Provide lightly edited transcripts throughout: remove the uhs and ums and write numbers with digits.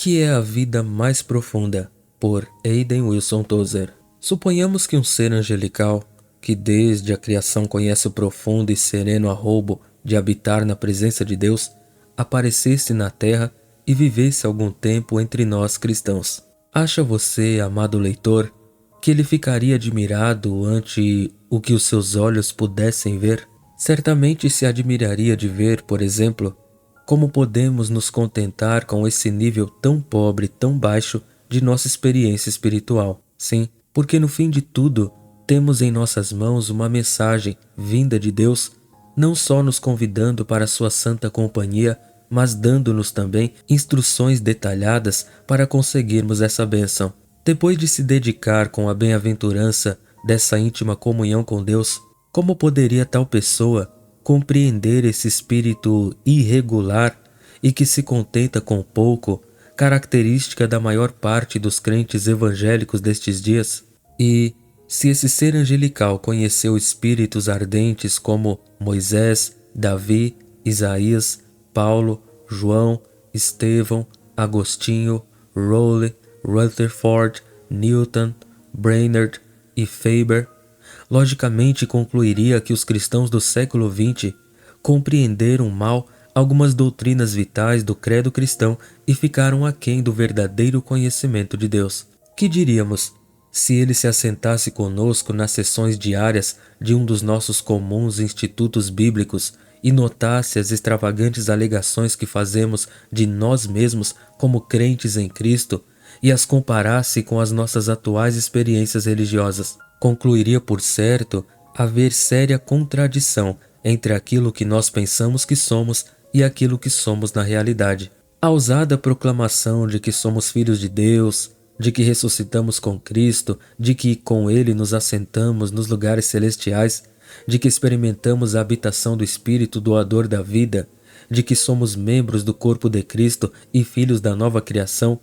Que é a vida mais profunda? Por Aidan Wilson Tozer. Suponhamos que um ser angelical, que desde a criação conhece o profundo e sereno arroubo de habitar na presença de Deus, aparecesse na terra e vivesse algum tempo entre nós cristãos. Acha você, amado leitor, que ele ficaria admirado ante o que os seus olhos pudessem ver? Certamente se admiraria de ver, por exemplo, como podemos nos contentar com esse nível tão pobre, tão baixo de nossa experiência espiritual? Sim, porque no fim de tudo, temos em nossas mãos uma mensagem vinda de Deus, não só nos convidando para sua santa companhia, mas dando-nos também instruções detalhadas para conseguirmos essa bênção. Depois de se dedicar com a bem-aventurança dessa íntima comunhão com Deus, como poderia tal pessoa compreender esse espírito irregular e que se contenta com pouco, característica da maior parte dos crentes evangélicos destes dias? E, se esse ser angelical conheceu espíritos ardentes como Moisés, Davi, Isaías, Paulo, João, Estevão, Agostinho, Rowley, Rutherford, Newton, Brainerd e Faber, logicamente concluiria que os cristãos do século XX compreenderam mal algumas doutrinas vitais do credo cristão e ficaram aquém do verdadeiro conhecimento de Deus. Que diríamos se ele se assentasse conosco nas sessões diárias de um dos nossos comuns institutos bíblicos e notasse as extravagantes alegações que fazemos de nós mesmos como crentes em Cristo e as comparasse com as nossas atuais experiências religiosas? Concluiria, por certo, haver séria contradição entre aquilo que nós pensamos que somos e aquilo que somos na realidade. A ousada proclamação de que somos filhos de Deus, de que ressuscitamos com Cristo, de que com Ele nos assentamos nos lugares celestiais, de que experimentamos a habitação do Espírito doador da vida, de que somos membros do corpo de Cristo e filhos da nova criação,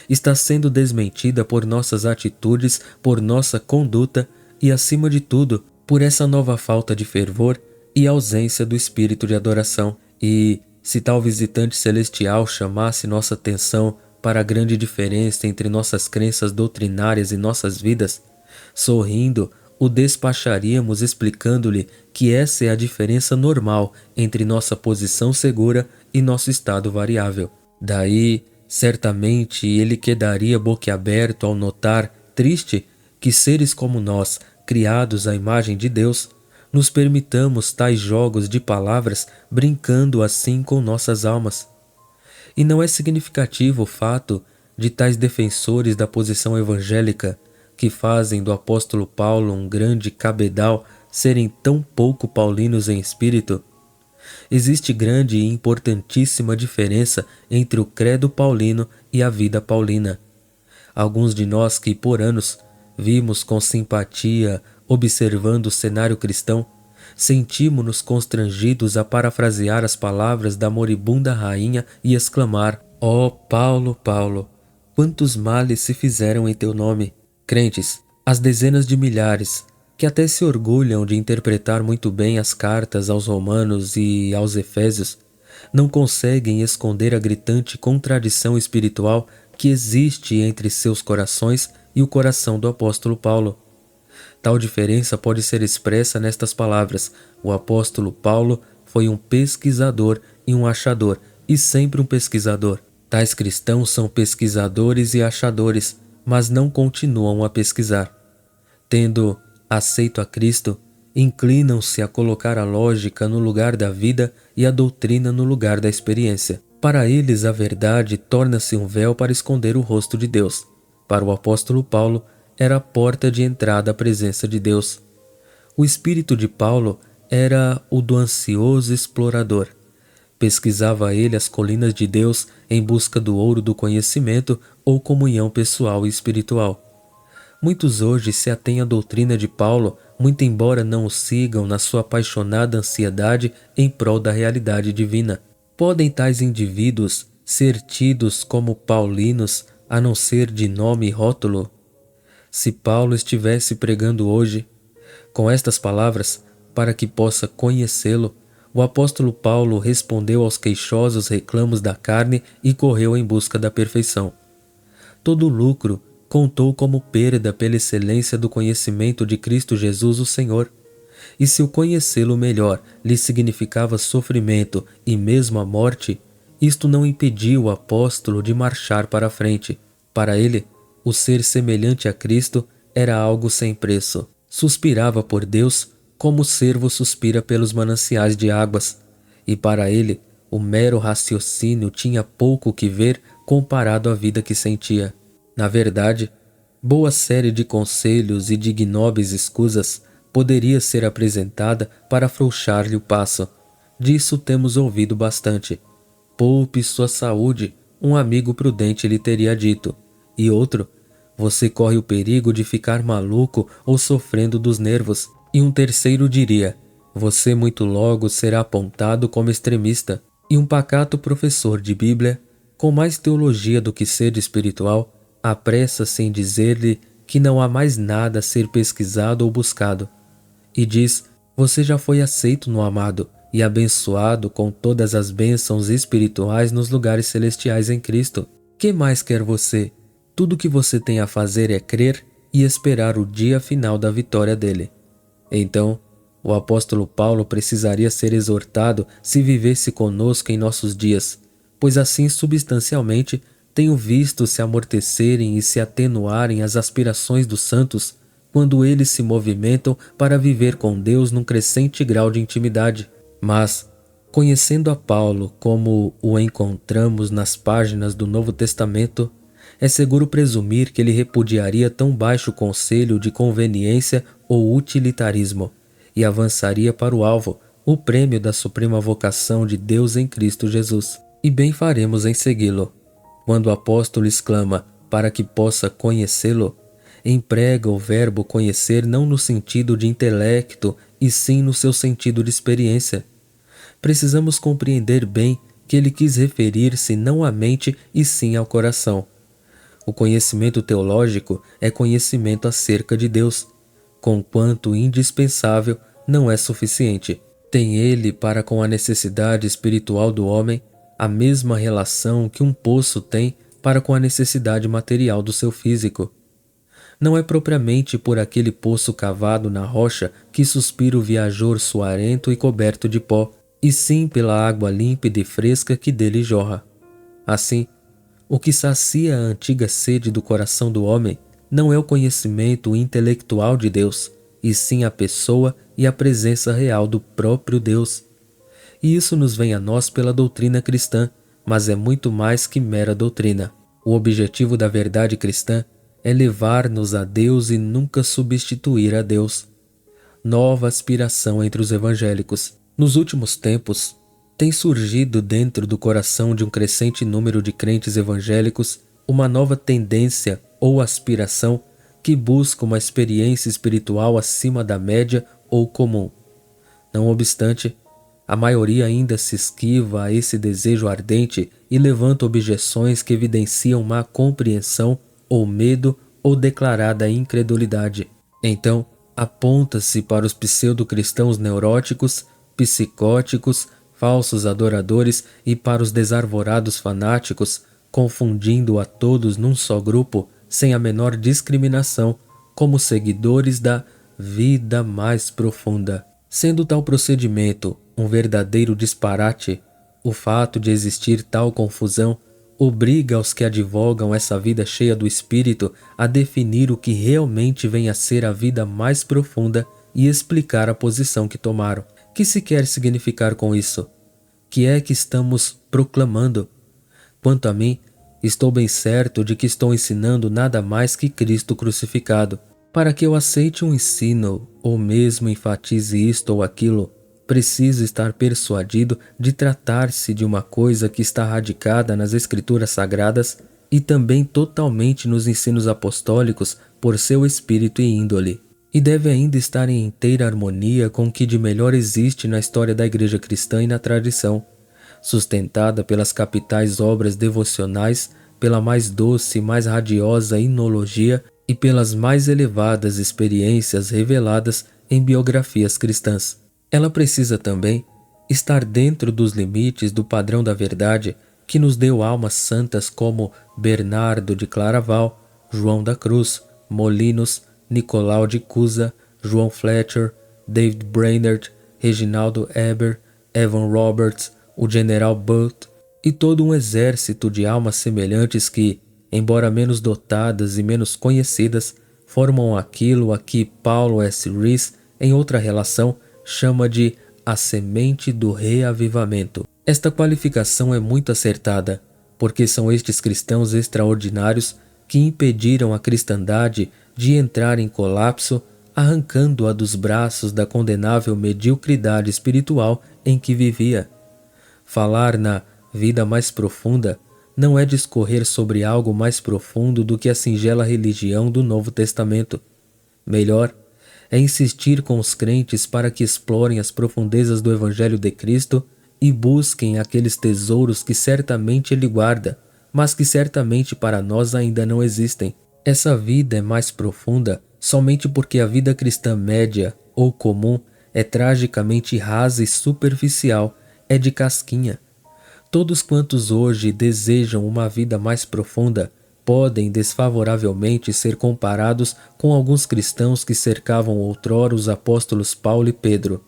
está sendo desmentida por nossas atitudes, por nossa conduta e, acima de tudo, por essa nova falta de fervor e ausência do espírito de adoração. E, se tal visitante celestial chamasse nossa atenção para a grande diferença entre nossas crenças doutrinárias e nossas vidas, sorrindo, o despacharíamos explicando-lhe que essa é a diferença normal entre nossa posição segura e nosso estado variável. Daí, certamente ele quedaria boquiaberto ao notar, triste, que seres como nós, criados à imagem de Deus, nos permitamos tais jogos de palavras brincando assim com nossas almas. E não é significativo o fato de tais defensores da posição evangélica, que fazem do apóstolo Paulo um grande cabedal, serem tão pouco paulinos em espírito? Existe grande e importantíssima diferença entre o credo paulino e a vida paulina. Alguns de nós que por anos vimos com simpatia observando o cenário cristão, sentimos-nos constrangidos a parafrasear as palavras da moribunda rainha e exclamar: ó Paulo, Paulo, quantos males se fizeram em teu nome! Crentes, as dezenas de milhares, que até se orgulham de interpretar muito bem as cartas aos Romanos e aos Efésios, não conseguem esconder a gritante contradição espiritual que existe entre seus corações e o coração do apóstolo Paulo. Tal diferença pode ser expressa nestas palavras: o apóstolo Paulo foi um pesquisador e um achador, e sempre um pesquisador. Tais cristãos são pesquisadores e achadores, mas não continuam a pesquisar. Tendo aceito a Cristo, inclinam-se a colocar a lógica no lugar da vida e a doutrina no lugar da experiência. Para eles, a verdade torna-se um véu para esconder o rosto de Deus. Para o apóstolo Paulo, era a porta de entrada à presença de Deus. O espírito de Paulo era o do ansioso explorador. Pesquisava ele as colinas de Deus em busca do ouro do conhecimento ou comunhão pessoal e espiritual. Muitos hoje se atêm à doutrina de Paulo, muito embora não o sigam na sua apaixonada ansiedade em prol da realidade divina. Podem tais indivíduos ser tidos como paulinos a não ser de nome e rótulo? Se Paulo estivesse pregando hoje, com estas palavras, para que possa conhecê-lo, o apóstolo Paulo respondeu aos queixosos reclamos da carne e correu em busca da perfeição. Todo lucro contou como perda pela excelência do conhecimento de Cristo Jesus, o Senhor. E se o conhecê-lo melhor lhe significava sofrimento e mesmo a morte, isto não impediu o apóstolo de marchar para a frente. Para ele, o ser semelhante a Cristo era algo sem preço. Suspirava por Deus como o cervo suspira pelos mananciais de águas, e para ele o mero raciocínio tinha pouco que ver comparado à vida que sentia. Na verdade, boa série de conselhos e de ignóbeis escusas poderia ser apresentada para afrouxar-lhe o passo. Disso temos ouvido bastante. Poupe sua saúde, um amigo prudente lhe teria dito, e outro, você corre o perigo de ficar maluco ou sofrendo dos nervos, e um terceiro diria, você muito logo será apontado como extremista, e um pacato professor de Bíblia, com mais teologia do que sede espiritual, apressa-se em dizer-lhe que não há mais nada a ser pesquisado ou buscado. E diz, você já foi aceito no amado e abençoado com todas as bênçãos espirituais nos lugares celestiais em Cristo. Que mais quer você? Tudo o que você tem a fazer é crer e esperar o dia final da vitória dele. Então, o apóstolo Paulo precisaria ser exortado se vivesse conosco em nossos dias, pois assim substancialmente tenho visto se amortecerem e se atenuarem as aspirações dos santos quando eles se movimentam para viver com Deus num crescente grau de intimidade. Mas, conhecendo a Paulo como o encontramos nas páginas do Novo Testamento, é seguro presumir que ele repudiaria tão baixo conselho de conveniência ou utilitarismo e avançaria para o alvo, o prêmio da suprema vocação de Deus em Cristo Jesus. E bem faremos em segui-lo. Quando o apóstolo exclama, para que possa conhecê-lo, emprega o verbo conhecer não no sentido de intelecto, e sim no seu sentido de experiência. Precisamos compreender bem que ele quis referir-se não à mente e sim ao coração. O conhecimento teológico é conhecimento acerca de Deus, conquanto indispensável, não é suficiente. Tem ele para com a necessidade espiritual do homem a mesma relação que um poço tem para com a necessidade material do seu físico. Não é propriamente por aquele poço cavado na rocha que suspira o viajor suarento e coberto de pó, e sim pela água límpida e fresca que dele jorra. Assim, o que sacia a antiga sede do coração do homem não é o conhecimento intelectual de Deus, e sim a pessoa e a presença real do próprio Deus. E isso nos vem a nós pela doutrina cristã, mas é muito mais que mera doutrina. O objetivo da verdade cristã é levar-nos a Deus e nunca substituir a Deus. Nova aspiração entre os evangélicos. Nos últimos tempos, tem surgido dentro do coração de um crescente número de crentes evangélicos uma nova tendência ou aspiração que busca uma experiência espiritual acima da média ou comum. Não obstante, a maioria ainda se esquiva a esse desejo ardente e levanta objeções que evidenciam má compreensão ou medo ou declarada incredulidade. Então, aponta-se para os pseudo-cristãos neuróticos, psicóticos, falsos adoradores e para os desarvorados fanáticos, confundindo a todos num só grupo, sem a menor discriminação, como seguidores da vida mais profunda. Sendo tal procedimento um verdadeiro disparate, o fato de existir tal confusão obriga aos que advogam essa vida cheia do Espírito a definir o que realmente vem a ser a vida mais profunda e explicar a posição que tomaram. Que se quer significar com isso? Que é que estamos proclamando? Quanto a mim, estou bem certo de que estou ensinando nada mais que Cristo crucificado. Para que eu aceite um ensino ou mesmo enfatize isto ou aquilo, preciso estar persuadido de tratar-se de uma coisa que está radicada nas Escrituras Sagradas e também totalmente nos ensinos apostólicos por seu espírito e índole. E deve ainda estar em inteira harmonia com o que de melhor existe na história da Igreja cristã e na tradição, sustentada pelas capitais obras devocionais, pela mais doce e mais radiosa inologia e pelas mais elevadas experiências reveladas em biografias cristãs. Ela precisa também estar dentro dos limites do padrão da verdade que nos deu almas santas como Bernardo de Claraval, João da Cruz, Molinos, Nicolau de Cusa, João Fletcher, David Brainerd, Reginaldo Eber, Evan Roberts, o General Booth e todo um exército de almas semelhantes que, embora menos dotadas e menos conhecidas, formam aquilo a que Paulo S. Rees, em outra relação, chama de a semente do reavivamento. Esta qualificação é muito acertada, porque são estes cristãos extraordinários que impediram a cristandade de entrar em colapso, arrancando-a dos braços da condenável mediocridade espiritual em que vivia. Falar na vida mais profunda não é discorrer sobre algo mais profundo do que a singela religião do Novo Testamento. Melhor, é insistir com os crentes para que explorem as profundezas do Evangelho de Cristo e busquem aqueles tesouros que certamente Ele guarda, mas que certamente para nós ainda não existem. Essa vida é mais profunda somente porque a vida cristã média ou comum é tragicamente rasa e superficial, é de casquinha. Todos quantos hoje desejam uma vida mais profunda podem desfavoravelmente ser comparados com alguns cristãos que cercavam outrora os apóstolos Paulo e Pedro.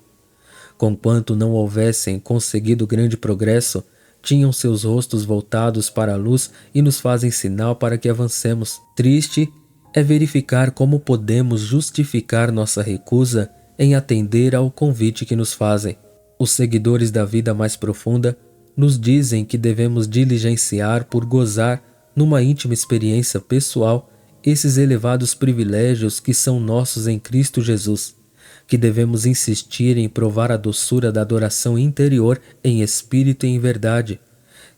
Conquanto não houvessem conseguido grande progresso, tinham seus rostos voltados para a luz e nos fazem sinal para que avancemos. Triste é verificar como podemos justificar nossa recusa em atender ao convite que nos fazem. Os seguidores da vida mais profunda nos dizem que devemos diligenciar por gozar, numa íntima experiência pessoal, esses elevados privilégios que são nossos em Cristo Jesus, que devemos insistir em provar a doçura da adoração interior em espírito e em verdade,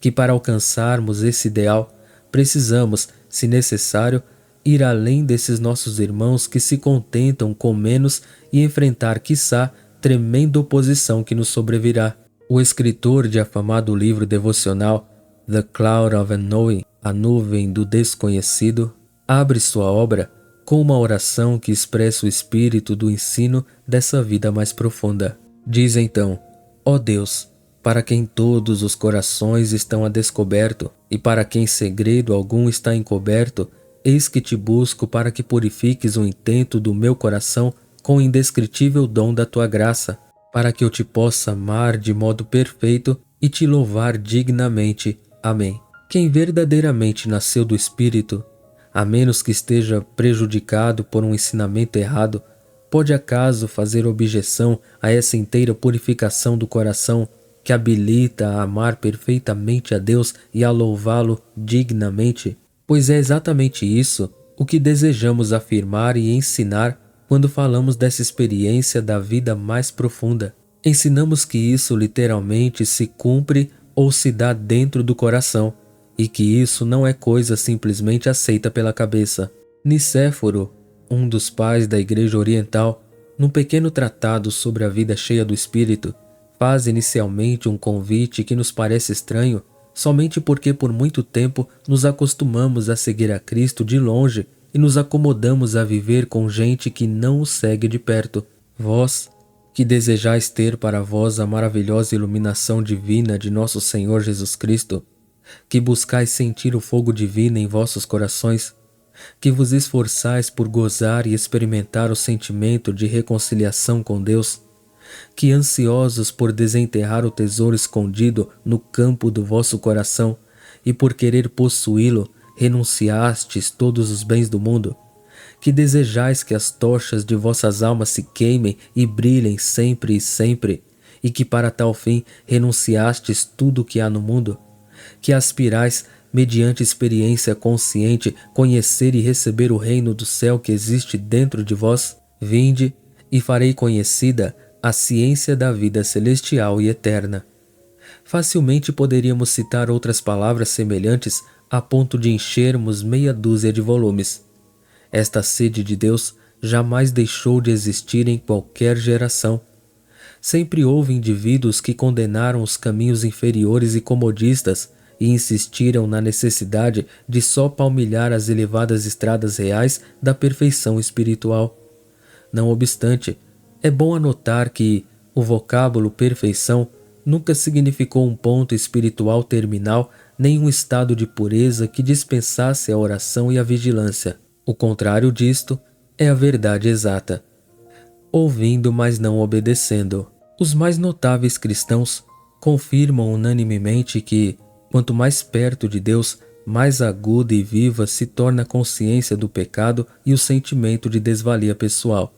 que para alcançarmos esse ideal, precisamos, se necessário, ir além desses nossos irmãos que se contentam com menos e enfrentar, quiçá, tremenda oposição que nos sobrevirá. O escritor de afamado livro devocional The Cloud of Unknowing, A Nuvem do Desconhecido, abre sua obra com uma oração que expressa o espírito do ensino dessa vida mais profunda. Diz então: ó Deus, para quem todos os corações estão a descoberto e para quem segredo algum está encoberto, eis que te busco para que purifiques o intento do meu coração com o indescritível dom da tua graça, para que eu te possa amar de modo perfeito e te louvar dignamente. Amém. Quem verdadeiramente nasceu do Espírito, a menos que esteja prejudicado por um ensinamento errado, pode acaso fazer objeção a essa inteira purificação do coração que habilita a amar perfeitamente a Deus e a louvá-lo dignamente? Pois é exatamente isso o que desejamos afirmar e ensinar quando falamos dessa experiência da vida mais profunda. Ensinamos que isso literalmente se cumpre ou se dá dentro do coração, e que isso não é coisa simplesmente aceita pela cabeça. Nicéforo, um dos pais da Igreja Oriental, num pequeno tratado sobre a vida cheia do Espírito, faz inicialmente um convite que nos parece estranho, somente porque por muito tempo nos acostumamos a seguir a Cristo de longe e nos acomodamos a viver com gente que não o segue de perto. Vós, que desejais ter para vós a maravilhosa iluminação divina de nosso Senhor Jesus Cristo, que buscais sentir o fogo divino em vossos corações, que vos esforçais por gozar e experimentar o sentimento de reconciliação com Deus, que ansiosos por desenterrar o tesouro escondido no campo do vosso coração e por querer possuí-lo, renunciastes todos os bens do mundo, que desejais que as tochas de vossas almas se queimem e brilhem sempre e sempre, e que para tal fim renunciastes tudo o que há no mundo, que aspirais, mediante experiência consciente, conhecer e receber o reino do céu que existe dentro de vós, vinde e farei conhecida a ciência da vida celestial e eterna. Facilmente poderíamos citar outras palavras semelhantes a ponto de enchermos meia dúzia de volumes. Esta sede de Deus jamais deixou de existir em qualquer geração. Sempre houve indivíduos que condenaram os caminhos inferiores e comodistas e insistiram na necessidade de só palmilhar as elevadas estradas reais da perfeição espiritual. Não obstante, é bom anotar que o vocábulo perfeição nunca significou um ponto espiritual terminal nem um estado de pureza que dispensasse a oração e a vigilância. O contrário disto é a verdade exata. Ouvindo, mas não obedecendo. Os mais notáveis cristãos confirmam unanimemente que, quanto mais perto de Deus, mais aguda e viva se torna a consciência do pecado e o sentimento de desvalia pessoal.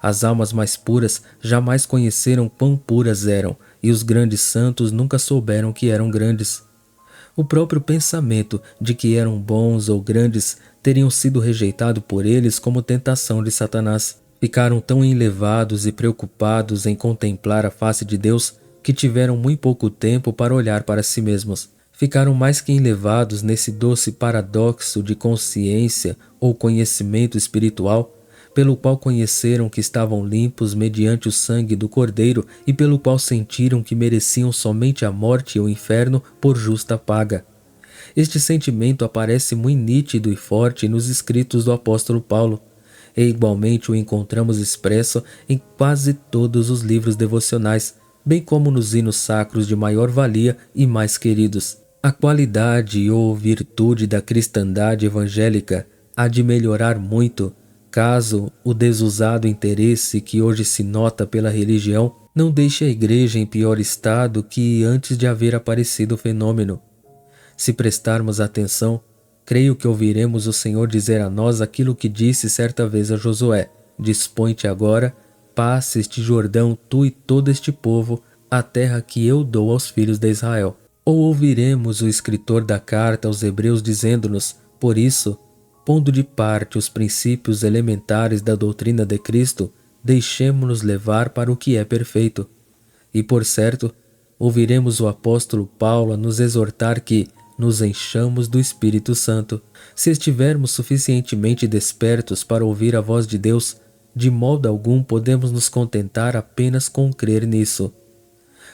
As almas mais puras jamais conheceram quão puras eram, e os grandes santos nunca souberam que eram grandes. O próprio pensamento de que eram bons ou grandes teriam sido rejeitado por eles como tentação de Satanás. Ficaram tão enlevados e preocupados em contemplar a face de Deus que tiveram muito pouco tempo para olhar para si mesmos. Ficaram mais que enlevados nesse doce paradoxo de consciência ou conhecimento espiritual, pelo qual conheceram que estavam limpos mediante o sangue do Cordeiro e pelo qual sentiram que mereciam somente a morte e o inferno por justa paga. Este sentimento aparece muito nítido e forte nos escritos do apóstolo Paulo, e igualmente o encontramos expresso em quase todos os livros devocionais, bem como nos hinos sacros de maior valia e mais queridos. A qualidade ou virtude da cristandade evangélica há de melhorar muito, caso o desusado interesse que hoje se nota pela religião não deixe a Igreja em pior estado que antes de haver aparecido o fenômeno. Se prestarmos atenção, creio que ouviremos o Senhor dizer a nós aquilo que disse certa vez a Josué: dispõe-te agora, passe este Jordão, tu e todo este povo, a terra que eu dou aos filhos de Israel. Ou ouviremos o escritor da carta aos Hebreus dizendo-nos: por isso, pondo de parte os princípios elementares da doutrina de Cristo, deixemo-nos levar para o que é perfeito. E por certo, ouviremos o apóstolo Paulo a nos exortar que nos enchamos do Espírito Santo. Se estivermos suficientemente despertos para ouvir a voz de Deus, de modo algum podemos nos contentar apenas com crer nisso.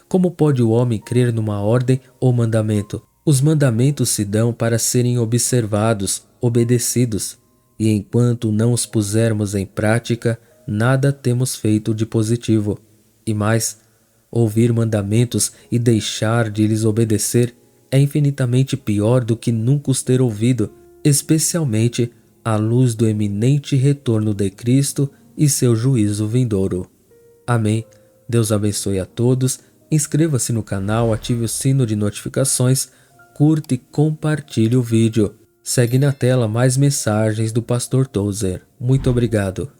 Como pode o homem crer numa ordem ou mandamento? Os mandamentos se dão para serem observados, obedecidos, e enquanto não os pusermos em prática, nada temos feito de positivo. E mais, ouvir mandamentos e deixar de lhes obedecer é infinitamente pior do que nunca os ter ouvido, especialmente à luz do eminente retorno de Cristo e seu juízo vindouro. Amém. Deus abençoe a todos. Inscreva-se no canal, ative o sino de notificações, curta e compartilhe o vídeo. Segue na tela mais mensagens do Pastor Tozer. Muito obrigado.